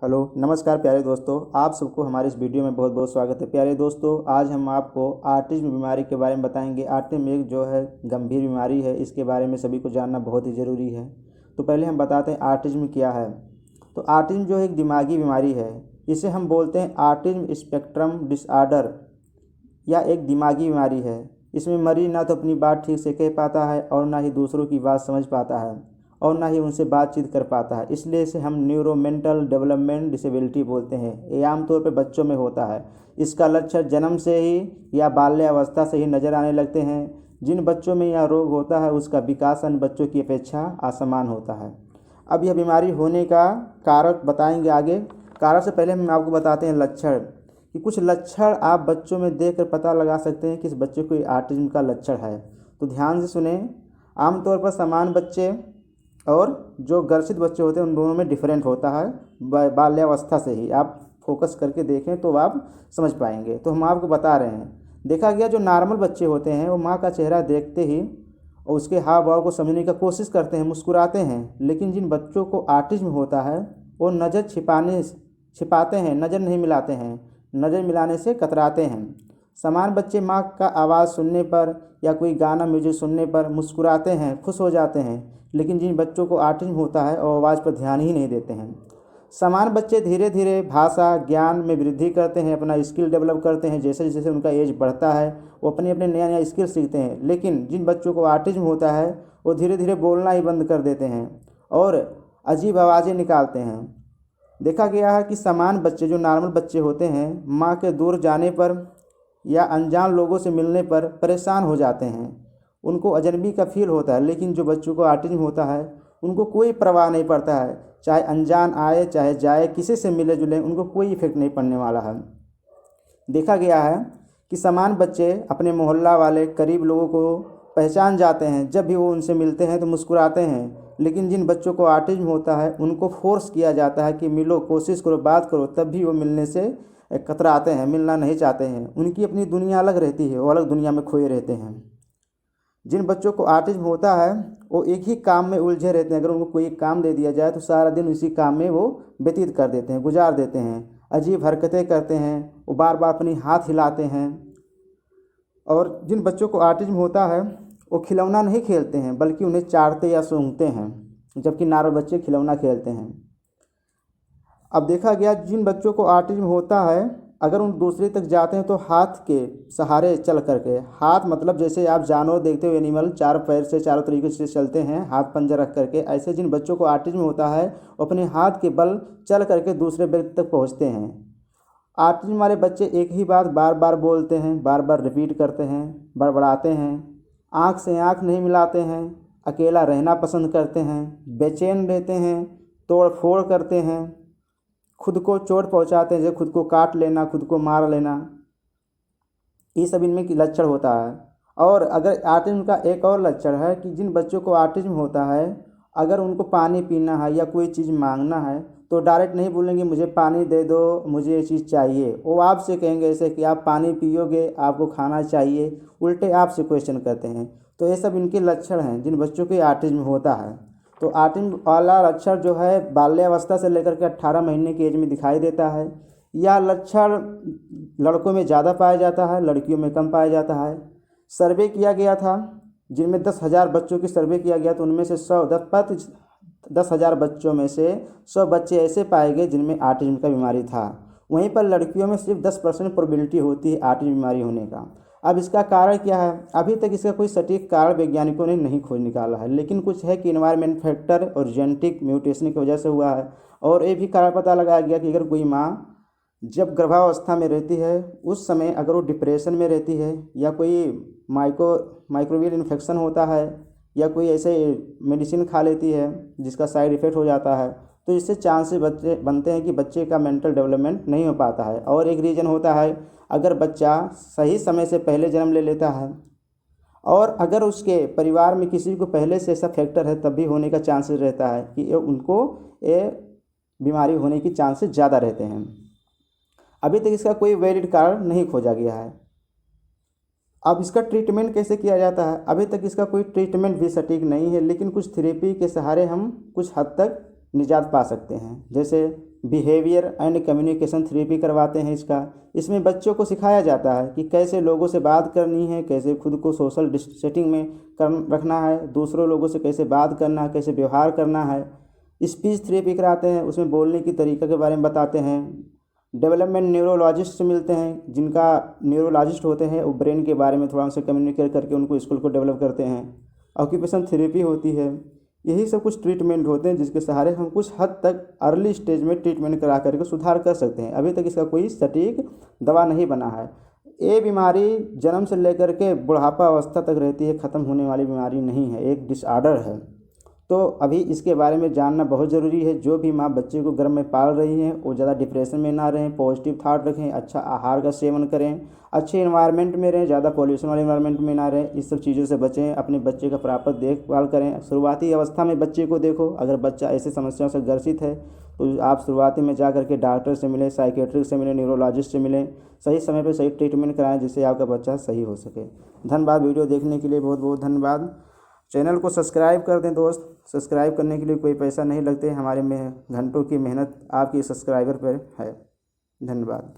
Hello नमस्कार प्यारे दोस्तों, आप सबको हमारे इस वीडियो में बहुत बहुत स्वागत है। प्यारे दोस्तों, आज हम आपको ऑटिज्म बीमारी के बारे में बताएंगे। ऑटिज्म एक जो है गंभीर बीमारी है, इसके बारे में सभी को जानना बहुत ही ज़रूरी है। तो पहले हम बताते हैं ऑटिज्म क्या है। तो ऑटिज्म जो है एक दिमागी बीमारी है। इसे हम बोलते हैं ऑटिज्म स्पेक्ट्रम डिसऑर्डर या एक दिमागी बीमारी है। इसमें मरीज ना तो अपनी बात ठीक से कह पाता है और ना ही दूसरों की बात समझ पाता है और ना ही उनसे बातचीत कर पाता है। इसलिए इसे हम न्यूरोमेंटल डेवलपमेंट डिसेबिलिटी बोलते हैं। ये आमतौर पर बच्चों में होता है। इसका लक्षण जन्म से ही या बाल्यावस्था से ही नजर आने लगते हैं। जिन बच्चों में यह रोग होता है उसका विकास अन्य बच्चों की अपेक्षा असमान होता है। अब यह बीमारी होने का कारण बताएंगे आगे। कारण से पहले हम आपको बताते हैं लक्षण, कि कुछ लक्षण आप बच्चों में देखकर पता लगा सकते हैं कि इस बच्चे को ऑटिज्म का लक्षण है। तो ध्यान से सुने। आमतौर पर समान बच्चे और जो गर्सित बच्चे होते हैं उन दोनों में डिफरेंट होता है। बाल्यावस्था से ही आप फोकस करके देखें तो आप समझ पाएंगे। तो हम आपको बता रहे हैं, देखा गया जो नॉर्मल बच्चे होते हैं वो माँ का चेहरा देखते ही और उसके हाव भाव को समझने की कोशिश करते हैं, मुस्कुराते हैं। लेकिन जिन बच्चों को ऑटिज्म होता है वो नज़र छिपाते हैं, नज़र नहीं मिलाते हैं, नज़र मिलाने से कतराते हैं। समान बच्चे माँ का आवाज़ सुनने पर या कोई गाना म्यूजिक सुनने पर मुस्कुराते हैं, खुश हो जाते हैं। लेकिन जिन बच्चों को ऑटिज्म होता है वो आवाज़ पर ध्यान ही नहीं देते हैं। समान बच्चे धीरे धीरे भाषा ज्ञान में वृद्धि करते हैं, अपना स्किल डेवलप करते हैं। जैसे जैसे उनका एज बढ़ता है वो अपने अपने नया नया स्किल सीखते हैं। लेकिन जिन बच्चों को ऑटिज्म होता है वो धीरे धीरे बोलना ही बंद कर देते हैं और अजीब आवाज़ें निकालते हैं। देखा गया है कि समान बच्चे जो नॉर्मल बच्चे होते हैं माँ के दूर जाने पर या अनजान लोगों से मिलने पर परेशान हो जाते हैं, उनको अजनबी का फील होता है। लेकिन जो बच्चों को ऑटिज्म होता है उनको कोई परवाह नहीं पड़ता है, चाहे अनजान आए चाहे जाए, किसी से मिले जुले उनको कोई इफेक्ट नहीं पड़ने वाला है। देखा गया है कि समान बच्चे अपने मोहल्ला वाले करीब लोगों को पहचान जाते हैं, जब भी वो उनसे मिलते हैं तो मुस्कुराते हैं। लेकिन जिन बच्चों को ऑटिज्म होता है उनको फोर्स किया जाता है कि मिलो, कोशिश करो, बात करो, तब भी वो मिलने से कतराते हैं, मिलना नहीं चाहते हैं। उनकी अपनी दुनिया अलग रहती है, वो अलग दुनिया में खोए रहते हैं। जिन बच्चों को ऑटिज्म होता है वो एक ही काम में उलझे रहते हैं। अगर उनको कोई काम दे दिया जाए तो सारा दिन उसी काम में वो व्यतीत कर देते हैं, गुजार देते हैं। अजीब हरकतें करते हैं, वो बार बार अपनी हाथ हिलाते हैं। और जिन बच्चों को ऑटिज्म होता है वो खिलौना नहीं खेलते हैं बल्कि उन्हें चाटते या सूंघते हैं, जबकि नॉर्मल बच्चे खिलौना खेलते हैं। अब देखा गया जिन बच्चों को ऑटिज्म होता है अगर उन दूसरे तक जाते हैं तो हाथ के सहारे चल करके, हाथ मतलब जैसे आप जानवर देखते हो एनिमल चार पैर से चारों तरीके से चलते हैं हाथ पंजा रख करके, ऐसे जिन बच्चों को ऑटिज्म होता है वो अपने हाथ के बल चल करके दूसरे व्यक्ति तक पहुंचते हैं। ऑटिज्म वाले बच्चे एक ही बात बार बार बोलते हैं, बार बार रिपीट करते हैं, बड़बड़ाते हैं, आँख से आँख नहीं मिलाते हैं, अकेला रहना पसंद करते हैं, बेचैन रहते हैं, तोड़ फोड़ करते हैं, खुद को चोट पहुंचाते हैं, जैसे खुद को काट लेना, खुद को मार लेना, ये सब इनमें की लक्षण होता है। और अगर ऑटिज्म का एक और लक्षण है कि जिन बच्चों को ऑटिज्म होता है अगर उनको पानी पीना है या कोई चीज़ मांगना है तो डायरेक्ट नहीं बोलेंगे मुझे पानी दे दो, मुझे ये चीज़ चाहिए। वो आपसे कहेंगे ऐसे कि आप पानी पियोगे, आपको खाना चाहिए, उल्टे आपसे क्वेश्चन करते हैं। तो ये सब इनके लक्षण हैं जिन बच्चों को ऑटिज्म होता है। तो ऑटिज्म वाला लक्षण जो है बाल्यावस्था से लेकर के 18 महीने की एज में दिखाई देता है। यह लक्षण लड़कों में ज़्यादा पाया जाता है, लड़कियों में कम पाया जाता है। सर्वे किया गया था जिनमें 10,000 बच्चों की सर्वे किया गया तो उनमें से 10,000 बच्चों में से 100 बच्चे ऐसे पाए गए जिनमें ऑटिज्म का बीमारी था। वहीं पर लड़कियों में सिर्फ 10% प्रोबेबिलिटी होती है ऑटिज्म बीमारी होने का। अब इसका कारण क्या है? अभी तक इसका कोई सटीक कारण वैज्ञानिकों ने नहीं खोज निकाला है, लेकिन कुछ है कि इन्वायरमेंट फैक्टर और जेनेटिक म्यूटेशन की वजह से हुआ है। और ये भी कारण पता लगाया गया कि अगर कोई माँ जब गर्भावस्था में रहती है उस समय अगर वो डिप्रेशन में रहती है या कोई माइक्रोबियल इन्फेक्शन होता है या कोई ऐसे मेडिसिन खा लेती है जिसका साइड इफ़ेक्ट हो जाता है तो इससे चांसेस बच्चे बनते हैं कि बच्चे का मेंटल डेवलपमेंट नहीं हो पाता है। और एक रीज़न होता है अगर बच्चा सही समय से पहले जन्म ले लेता है और अगर उसके परिवार में किसी को पहले से ऐसा फैक्टर है तब भी होने का चांसेस रहता है कि उनको ये बीमारी होने की चांसेस ज़्यादा रहते हैं। अभी तक इसका कोई वैलिड कारण नहीं खोजा गया है। अब इसका ट्रीटमेंट कैसे किया जाता है? अभी तक इसका कोई ट्रीटमेंट भी सटीक नहीं है, लेकिन कुछ थेरेपी के सहारे हम कुछ हद तक निजात पा सकते हैं। जैसे बिहेवियर एंड कम्युनिकेशन थेरेपी करवाते हैं इसमें बच्चों को सिखाया जाता है कि कैसे लोगों से बात करनी है, कैसे खुद को सोशल सेटिंग में रखना है, दूसरों लोगों से कैसे बात करना है, कैसे व्यवहार करना है। स्पीच थेरेपी कराते हैं, उसमें बोलने की तरीक़ा के बारे में बताते हैं। डेवलपमेंट न्यूरोलॉजिस्ट से मिलते हैं, जिनका न्यूरोलॉजिस्ट होते हैं वो ब्रेन के बारे में थोड़ा उनसे कम्युनिकेट करके उनको स्कूल को डेवलप करते हैं। ऑक्यूपेशन थेरेपी होती है। यही सब कुछ ट्रीटमेंट होते हैं जिसके सहारे हम कुछ हद तक अर्ली स्टेज में ट्रीटमेंट करा करके सुधार कर सकते हैं। अभी तक इसका कोई सटीक दवा नहीं बना है। ये बीमारी जन्म से लेकर के बुढ़ापा अवस्था तक रहती है, ख़त्म होने वाली बीमारी नहीं है, एक डिसऑर्डर है। तो अभी इसके बारे में जानना बहुत ज़रूरी है। जो भी माँ बच्चे को गर्भ में पाल रही हैं वो ज़्यादा डिप्रेशन में ना रहें, पॉजिटिव थाट रखें, अच्छा आहार का सेवन करें, अच्छे इन्वायरमेंट में रहें, ज़्यादा पॉल्यूशन वाले इन्वायरमेंट में ना रहें। इस सब चीज़ों से बचें, अपने बच्चे का प्रॉपर देखभाल करें। शुरुआती अवस्था में बच्चे को देखो, अगर बच्चा ऐसी समस्याओं से ग्रसित है तो आप शुरुआती में जा करके डॉक्टर से मिलें, साइकेट्रिस्ट से मिलें, न्यूरोलॉजिस्ट से मिलें। सही समय पर सही ट्रीटमेंट कराएँ जिससे आपका बच्चा सही हो सके। धन्यवाद। वीडियो देखने के लिए बहुत बहुत धन्यवाद। चैनल को सब्सक्राइब कर दें दोस्त। सब्सक्राइब करने के लिए कोई पैसा नहीं लगते, हमारे में घंटों की मेहनत आपकी सब्सक्राइबर पर है। धन्यवाद।